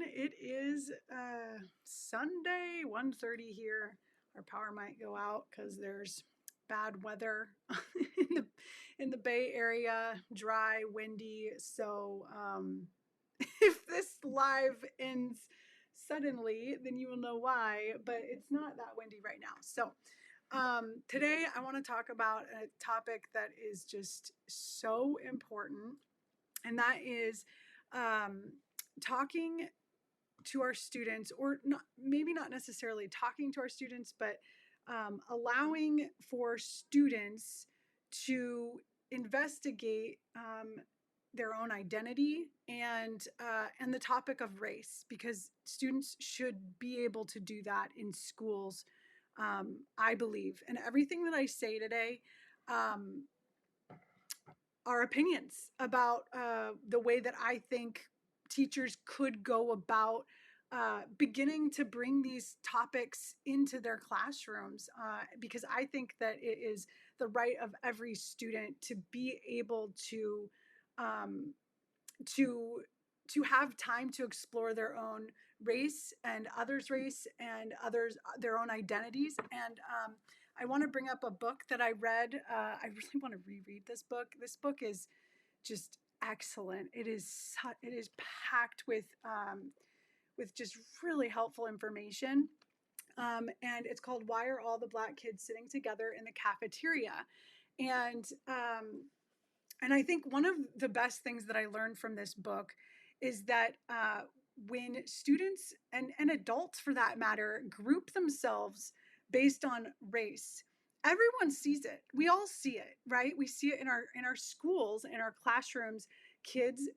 everyone. It is Sunday, 1:30 here. Our power might go out because there's bad weather in the Bay Area, dry, windy. So if this live ends suddenly, then you will know why. But it's not that windy right now. So today I want to talk about a topic that is just so important, and that is talking to our students, or not, maybe not necessarily talking to our students, but allowing for students to investigate their own identity and the topic of race, because students should be able to do that in schools, I believe. And everything that I say today are opinions about the way that I think teachers could go about beginning to bring these topics into their classrooms, because I think that it is the right of every student to be able um, to to have time to explore their own race and others' race and others their own identities. And I want to bring up a book that I read. I really want to reread this book. This book is just excellent. It is packed with just really helpful information. And it's called "Why Are All the Black Kids Sitting Together in the Cafeteria?" And I think one of the best things that I learned from this book is that when students and adults, for that matter, group themselves based on race, everyone sees it. We all see it, right? We see it in our schools, in our classrooms. Kids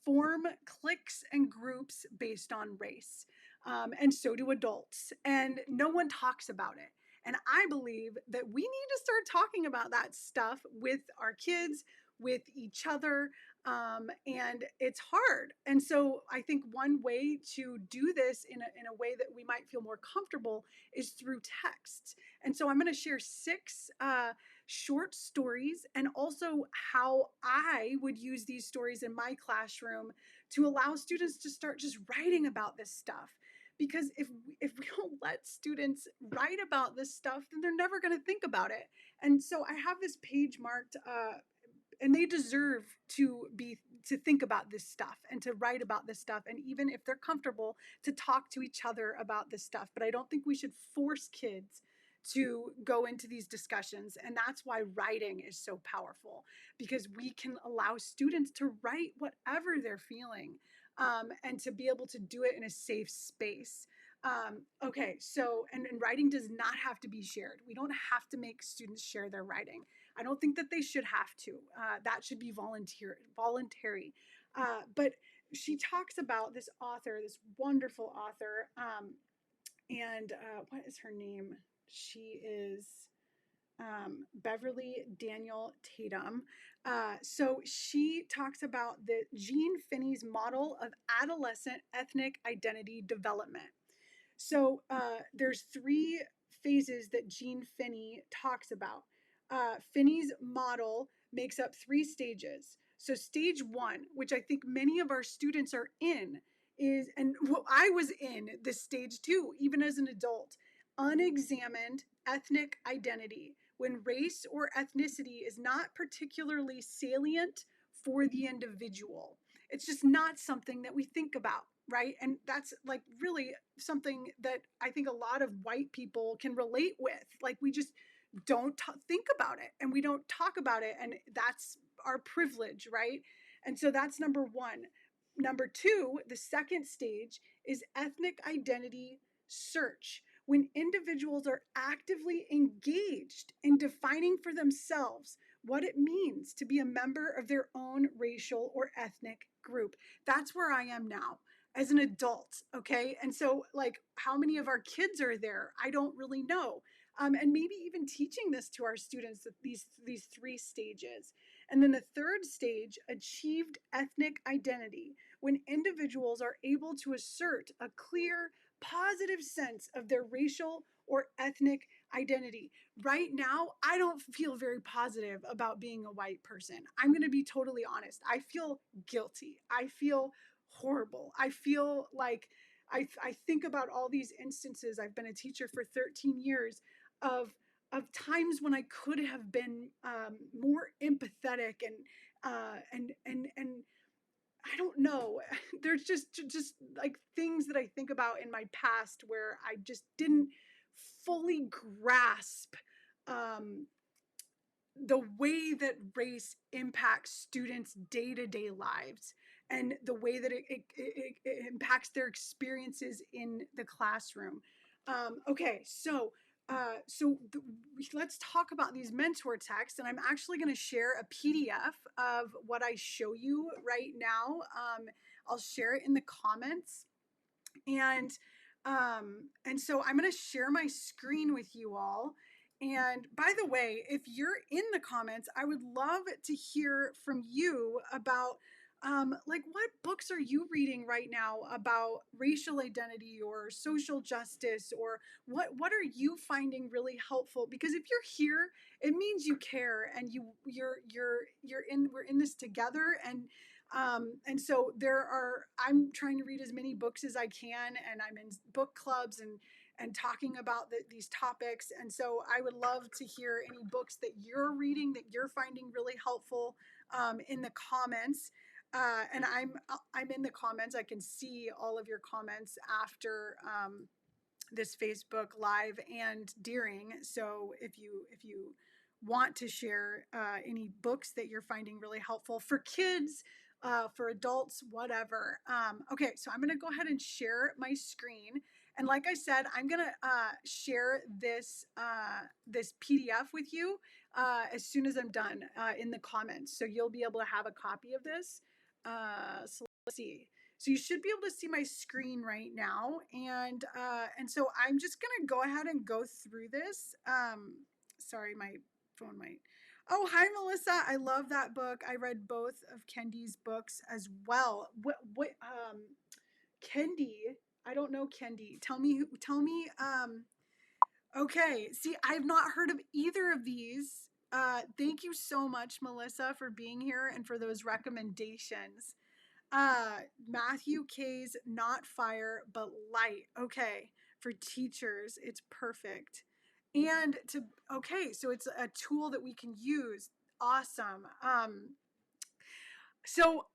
form cliques and groups based on race, and so do adults. And no one talks about it. And I believe that we need to start talking about that stuff with our kids, with each other, and it's hard. And so I think one way to do this in a way that we might feel more comfortable is through text. And so I'm going to share 6 short stories, and also how I would use these stories in my classroom to allow students to start just writing about this stuff. Because if we don't let students write about this stuff, then they're never going to think about it. And so I have this page marked, and they deserve to think about this stuff and to write about this stuff, and even if they're comfortable, to talk to each other about this stuff. But I don't think we should force kids to go into these discussions. And that's why writing is so powerful, because we can allow students to write whatever they're feeling, and to be able to do it in a safe space. Okay, so, and writing does not have to be shared. We don't have to make students share their writing. I don't think that they should have to. That should be voluntary. But she talks about this author, this wonderful author, and what is her name? She is Beverly Daniel Tatum. So she talks about the Jean Finney's model of adolescent ethnic identity development. So there's 3 phases that Jean Finney talks about. Finney's model makes up 3 stages. So stage 1, which I think many of our students are in, is, and well, I was in this stage too, even as an adult, unexamined ethnic identity, when race or ethnicity is not particularly salient for the individual. It's just not something that we think about, right? And that's like really something that I think a lot of white people can relate with. Like, we just don't think about it, and we don't talk about it, and that's our privilege, right? And so that's number 1. Number 2, the second stage, is ethnic identity search, when individuals are actively engaged in defining for themselves what it means to be a member of their own racial or ethnic group. That's where I am now as an adult, okay? And so, like, how many of our kids are there? I don't really know. And maybe even teaching this to our students, these 3 stages. And then the third stage, achieved ethnic identity, when individuals are able to assert a clear, positive sense of their racial or ethnic identity. Right now, I don't feel very positive about being a white person. I'm going to be totally honest. I feel guilty. I feel horrible. I feel like I think about all these instances. I've been a teacher for 13 years of times when I could have been more empathetic and I don't know. There's just like things that I think about in my past where I just didn't fully grasp um, the way that race impacts students' day-to-day lives and the way that it impacts their experiences in the classroom. Okay, let's talk about these mentor texts, and I'm actually going to share a PDF of what I show you right now. I'll share it in the comments, and so I'm going to share my screen with you all. And by the way, if you're in the comments, I would love to hear from you about like what books are you reading right now about racial identity or social justice, or what are you finding really helpful? Because if you're here, it means you care, and we're in this together. And so I'm trying to read as many books as I can, and I'm in book clubs and talking about these topics. And so I would love to hear any books that you're reading that you're finding really helpful in the comments. And I'm in the comments. I can see all of your comments after this Facebook Live and during. So if you want to share any books that you're finding really helpful for kids, for adults, whatever. Okay, so I'm going to go ahead and share my screen. And like I said, I'm going to share this PDF with you as soon as I'm done in the comments. So you'll be able to have a copy of this. So let's see. So you should be able to see my screen right now, and so I'm just gonna go ahead and go through this. Sorry, my phone might. Oh, hi, Melissa. I love that book. I read both of Kendi's books as well. Kendi? I don't know Kendi. Tell me. Tell me. Okay. See, I've not heard of either of these. Thank you so much, Melissa, for being here and for those recommendations. Matthew K's Not Fire But Light. Okay, for teachers, it's perfect. And to okay, so it's a tool that we can use. Awesome. So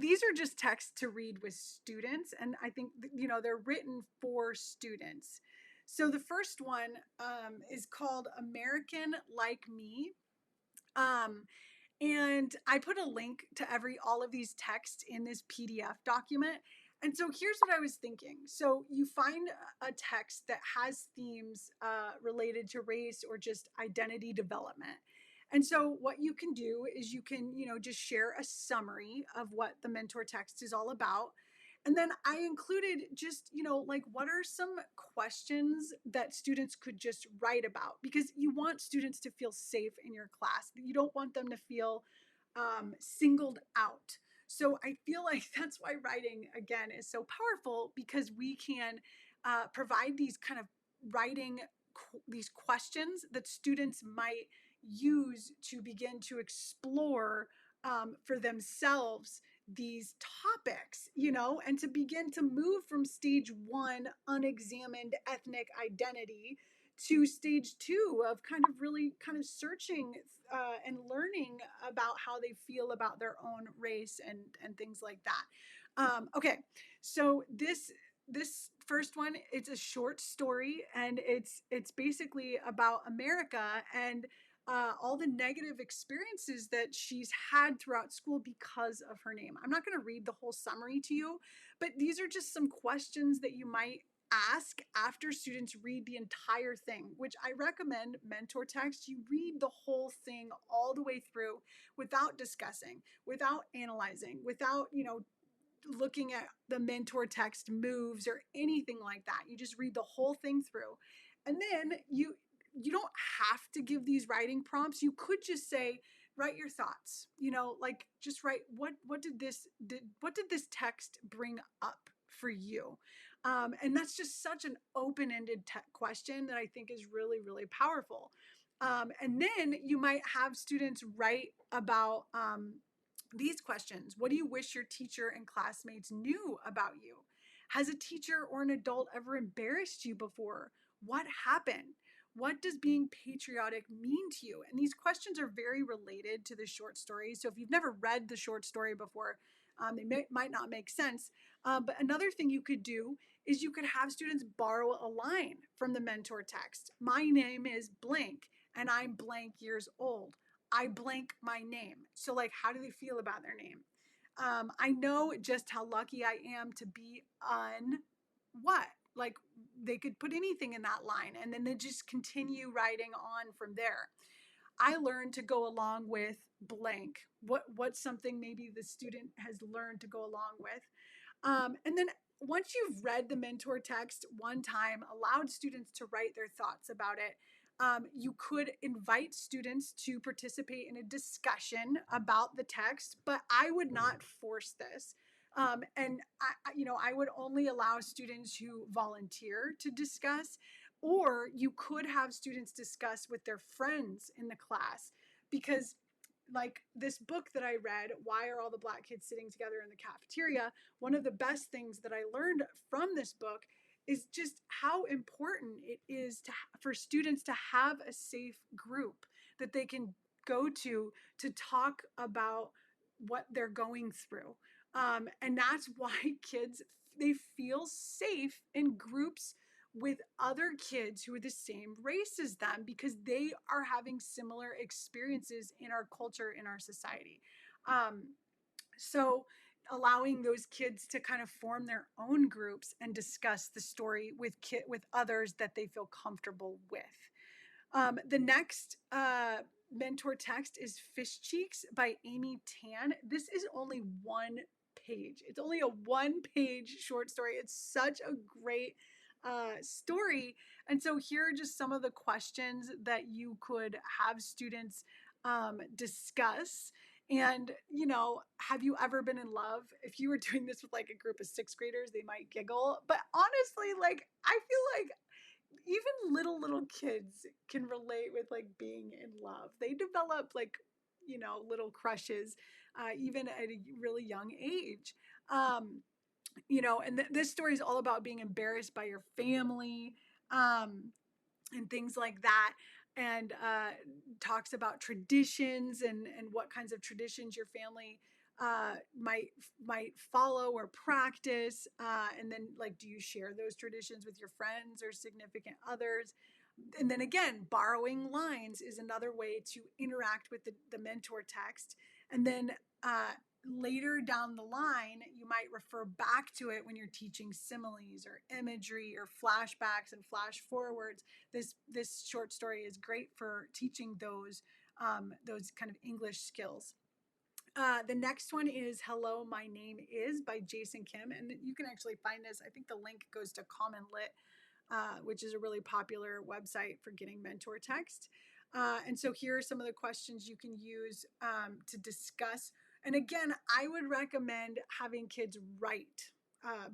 these are just texts to read with students, and I think they're written for students. So the first one is called American Like Me. Um, and I put a link to all of these texts in this PDF document. And so here's what I was thinking. So you find a text that has themes related to race or just identity development. And so what you can do is you can, just share a summary of what the mentor text is all about. And then I included just, like what are some questions that students could just write about? Because you want students to feel safe in your class. You don't want them to feel singled out. So I feel like that's why writing, again, is so powerful, because we can provide these kind of writing, these questions that students might use to begin to explore for themselves these topics, and to begin to move from stage one, unexamined ethnic identity, to stage two of kind of really kind of searching and learning about how they feel about their own race and things like that. Okay, so this first one, it's a short story, and it's basically about America and all the negative experiences that she's had throughout school because of her name. I'm not going to read the whole summary to you, but these are just some questions that you might ask after students read the entire thing, which I recommend mentor text. You read the whole thing all the way through without discussing, without analyzing, without, looking at the mentor text moves or anything like that. You just read the whole thing through. And then you don't have to give these writing prompts. You could just say, write your thoughts, like just write what did this text bring up for you. And that's just such an open-ended question that I think is really, really powerful. And then you might have students write about These questions: what do you wish your teacher and classmates knew about you? Has a teacher or an adult ever embarrassed you before? What happened? What does being patriotic mean to you? And these questions are very related to the short story. So if you've never read the short story before, might not make sense. But another thing you could do is you could have students borrow a line from the mentor text. My name is blank and I'm blank years old. I blank my name. So, like, how do they feel about their name? I know just how lucky I am to be on what? Like, they could put anything in that line and then they just continue writing on from there. I learned to go along with blank. What's something maybe the student has learned to go along with? And then once you've read the mentor text one time, allowed students to write their thoughts about it, you could invite students to participate in a discussion about the text, but I would not force this. And I would only allow students who volunteer to discuss, or you could have students discuss with their friends in the class, because like this book that I read, Why Are All the Black Kids Sitting Together in the Cafeteria? One of the best things that I learned from this book is just how important it is for students to have a safe group that they can go to talk about what they're going through. And that's why kids, they feel safe in groups with other kids who are the same race as them, because they are having similar experiences in our culture, in our society. So allowing those kids to kind of form their own groups and discuss the story with others that they feel comfortable with. The next mentor text is Fish Cheeks by Amy Tan. This is only one page. It's only a one-page short story. It's such a great story. And so here are just some of the questions that you could have students discuss. And, have you ever been in love? If you were doing this with like a group of sixth graders, they might giggle. But honestly, like, I feel like even little kids can relate with like being in love. They develop like, little crushes, even at a really young age. And this story is all about being embarrassed by your family, and things like that, and talks about traditions and what kinds of traditions your family might follow or practice, and then like, do you share those traditions with your friends or significant others? And then again, borrowing lines is another way to interact with the mentor text. And then later down the line, you might refer back to it when you're teaching similes or imagery or flashbacks and flash forwards. This short story is great for teaching those kind of English skills. The next one is Hello, My Name Is by Jason Kim. And you can actually find this. I think the link goes to Common Lit, which is a really popular website for getting mentor text. And so here are some of the questions you can use to discuss. And again, I would recommend having kids write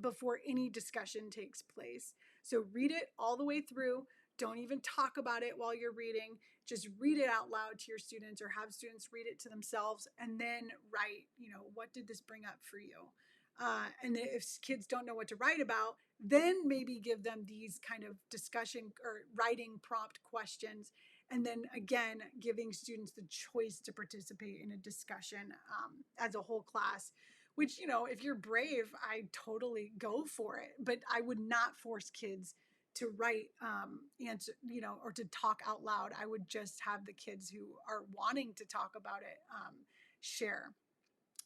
before any discussion takes place. So read it all the way through. Don't even talk about it while you're reading. Just read it out loud to your students, or have students read it to themselves, and then write, what did this bring up for you? And if kids don't know what to write about, then maybe give them these kind of discussion or writing prompt questions. And then again, giving students the choice to participate in a discussion as a whole class, which, if you're brave, I totally go for it. But I would not force kids to write answer, or to talk out loud. I would just have the kids who are wanting to talk about it share.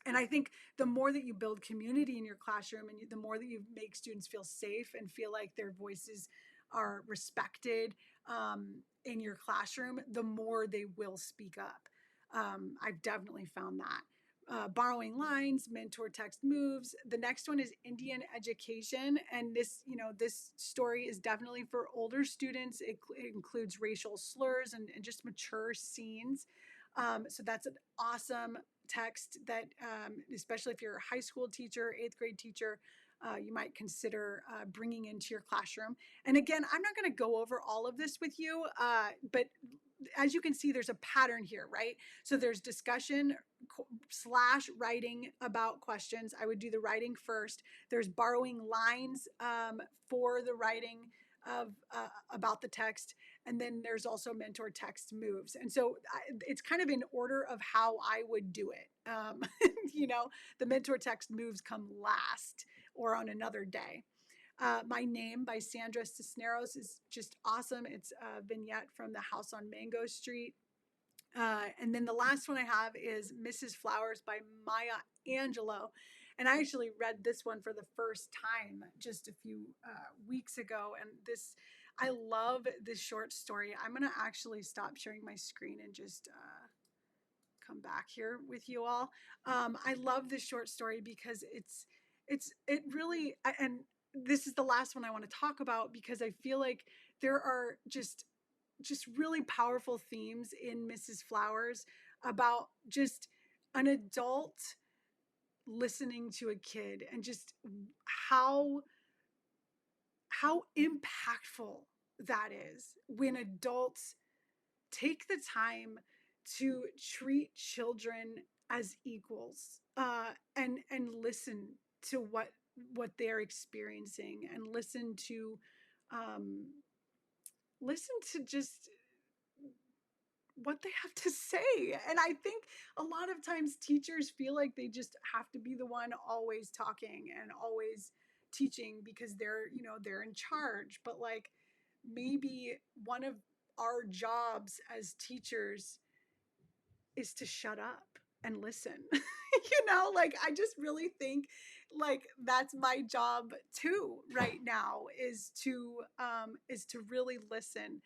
And I think the more that you build community in your classroom, and the more that you make students feel safe and feel like their voices are respected in your classroom, the more they will speak up. I've definitely found that. Borrowing lines, mentor text moves. The next one is Indian education. And this story is definitely for older students. It includes racial slurs and just mature scenes. So that's an awesome text that, especially if you're a high school teacher, eighth grade teacher, you might consider bringing into your classroom. And again, I'm not going to go over all of this with you, but as you can see, there's a pattern here, right? So there's discussion / writing about questions. I would do the writing first. There's borrowing lines for the writing of about the text, and then there's also mentor text moves. And so it's kind of in order of how I would do it. The mentor text moves come last or on another day. My Name by Sandra Cisneros is just awesome. It's a vignette from the house on Mango Street. And then the last one I have is Mrs. Flowers by Maya Angelou. And I actually read this one for the first time just a few weeks ago. And I love this short story. I'm going to actually stop sharing my screen and just come back here with you all. I love this short story because it really, and this is the last one I want to talk about because I feel like there are just really powerful themes in Mrs. Flowers about just an adult listening to a kid and just how impactful that is when adults take the time to treat children as equals and listen to what they're experiencing and um, listen to just what they have to say. And I think a lot of times teachers feel like they just have to be the one always talking and always teaching because they're in charge. But like maybe one of our jobs as teachers is to shut up and listen. Like I just really think like that's my job too right now is to really listen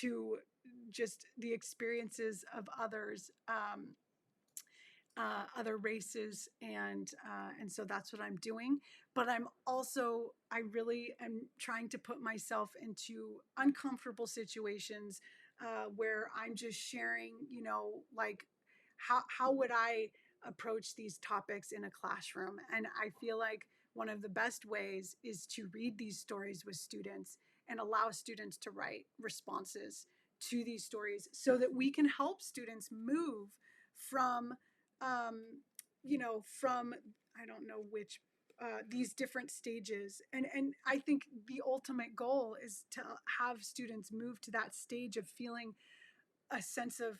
to just the experiences of others, other races, and so that's what I'm doing. But I really am trying to put myself into uncomfortable situations where I'm just sharing, like how would I approach these topics in a classroom? And I feel like one of the best ways is to read these stories with students and allow students to write responses to these stories so that we can help students move from from I don't know which these different stages, and I think the ultimate goal is to have students move to that stage of feeling a sense of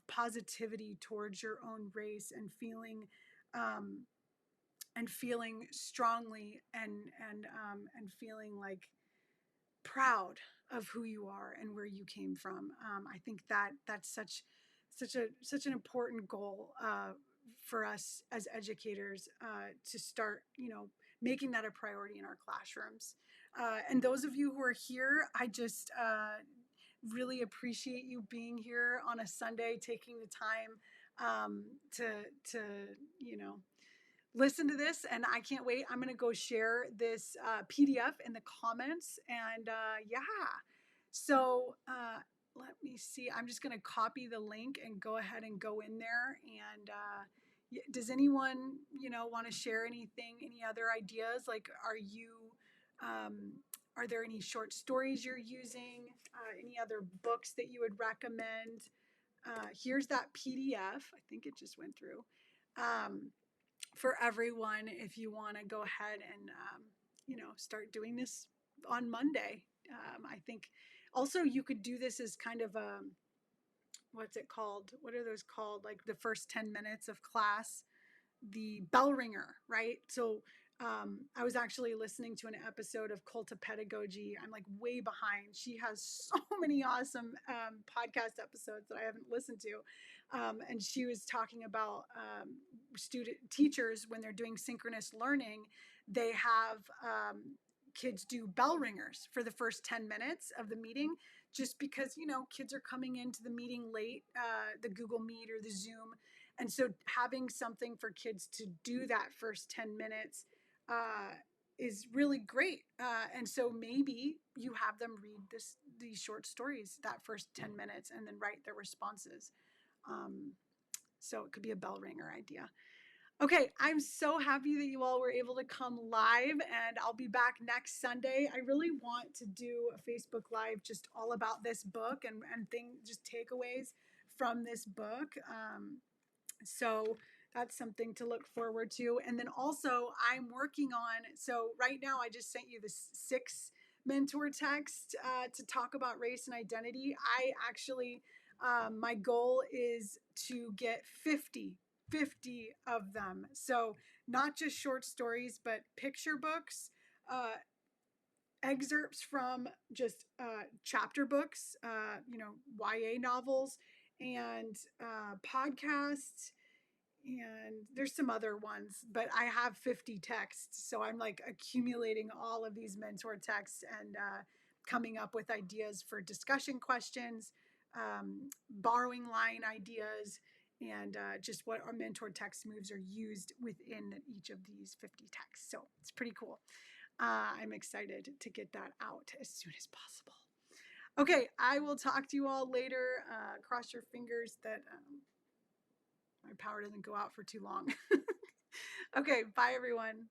positivity towards your own race um, and feeling strongly and feeling like proud of who you are and where you came from. I think that's such an important goal for us as educators to start, making that a priority in our classrooms. And those of you who are here, I just really appreciate you being here on a Sunday, taking the time to listen to this, and I can't wait. I'm going to go share this PDF in the comments, and yeah. So let me see. I'm just going to copy the link and go ahead and go in there. And does anyone, want to share anything, any other ideas? Like, are there any short stories you're using? Any other books that you would recommend? Here's that PDF. I think it just went through. For everyone, if you want to go ahead and start doing this on Monday. I think also you could do this as kind of a, what's it called, what are those called, like the first 10 minutes of class, the bell ringer, right? So I was actually listening to an episode of Cult of Pedagogy. I'm like way behind. She has so many awesome podcast episodes that I haven't listened to. And she was talking about teachers when they're doing synchronous learning, they have kids do bell ringers for the first 10 minutes of the meeting, just because, kids are coming into the meeting late, the Google Meet or the Zoom. And so having something for kids to do that first 10 minutes is really great. And so maybe you have them read these short stories that first 10 minutes and then write their responses. So it could be a bell ringer idea. Okay, I'm so happy that you all were able to come live, and I'll be back next Sunday. I really want to do a Facebook Live just all about this book and just takeaways from this book. So that's something to look forward to. And then also, I'm working on, so right now, I just sent you the 6 mentor text to talk about race and identity. I actually, my goal is to get 50 of them. So not just short stories, but picture books, uh, excerpts from just chapter books, YA novels, and podcasts, and there's some other ones, but I have 50 texts. So I'm like accumulating all of these mentor texts and coming up with ideas for discussion questions, borrowing line ideas, and just what our mentor text moves are used within each of these 50 texts. So it's pretty cool. I'm excited to get that out as soon as possible. Okay, I will talk to you all later. Cross your fingers that my power doesn't go out for too long. Okay, bye everyone.